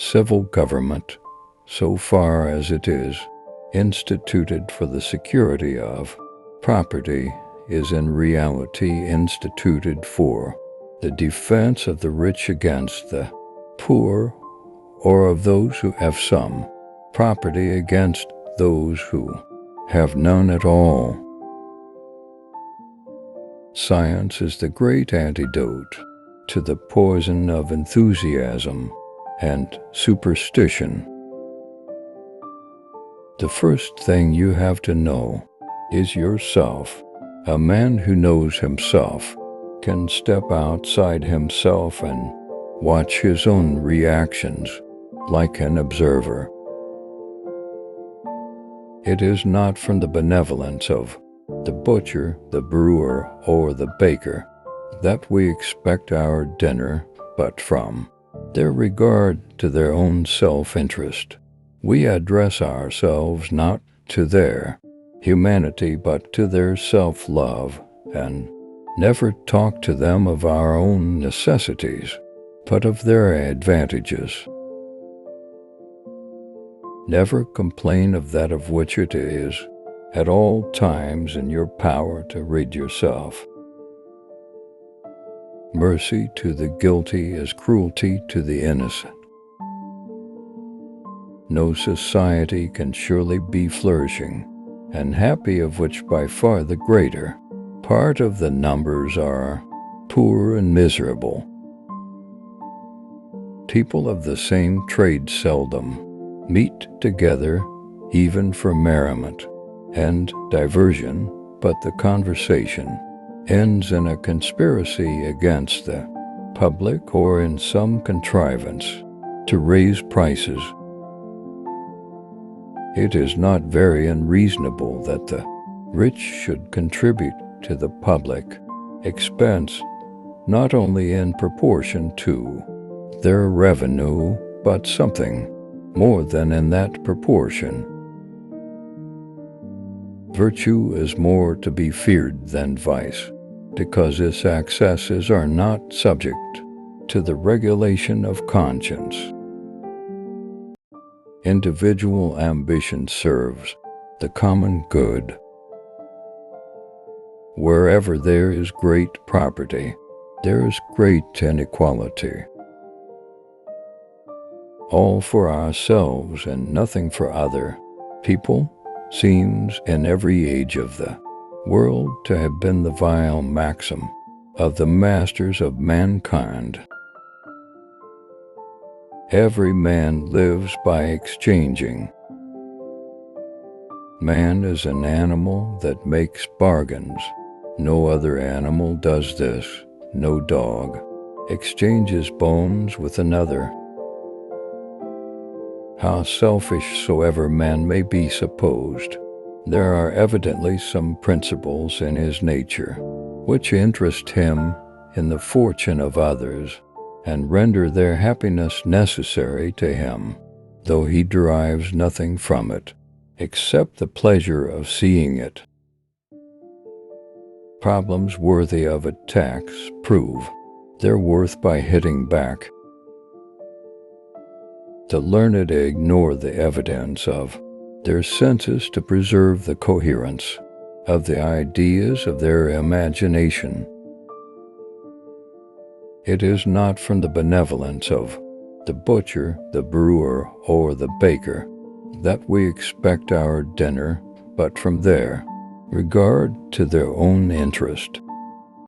Civil government, so far as it is instituted for the security of property, is in reality instituted for the defense of the rich against the poor, or of those who have some property against those who have none at all. Science is the great antidote to the poison of enthusiasm and superstition. The first thing you have to know is yourself. A man who knows himself can step outside himself and watch his own reactions like an observer. It is not from the benevolence of the butcher, the brewer, or the baker that we expect our dinner, but from their regard to their own self-interest. We address ourselves not to their humanity, but to their self-love, and never talk to them of our own necessities, but of their advantages. Never complain of that of which it is at all times in your power to rid yourself. Mercy to the guilty is cruelty to the innocent. No society can surely be flourishing and happy of which by far the greater part of the numbers are poor and miserable. People of the same trade seldom meet together even for merriment and diversion, but the conversation ends in a conspiracy against the public or in some contrivance to raise prices. It is not very unreasonable that the rich should contribute to the public expense not only in proportion to their revenue, but something more than in that proportion. Virtue is more to be feared than vice, because its excesses are not subject to the regulation of conscience. Individual ambition serves the common good. Wherever there is great property, there is great inequality. All for ourselves and nothing for other people seems in every age of the world to have been the vile maxim of the masters of mankind. Every man lives by exchanging. Man is an animal that makes bargains. No other animal does this. No dog exchanges bones with another. How selfish soever man may be supposed, there are evidently some principles in his nature which interest him in the fortune of others and render their happiness necessary to him, though he derives nothing from it, except the pleasure of seeing it. Problems worthy of attacks prove their worth by hitting back. The learned ignore the evidence of their senses to preserve the coherence of the ideas of their imagination. It is not from the benevolence of the butcher, the brewer, or the baker that we expect our dinner, but from their regard to their own interest.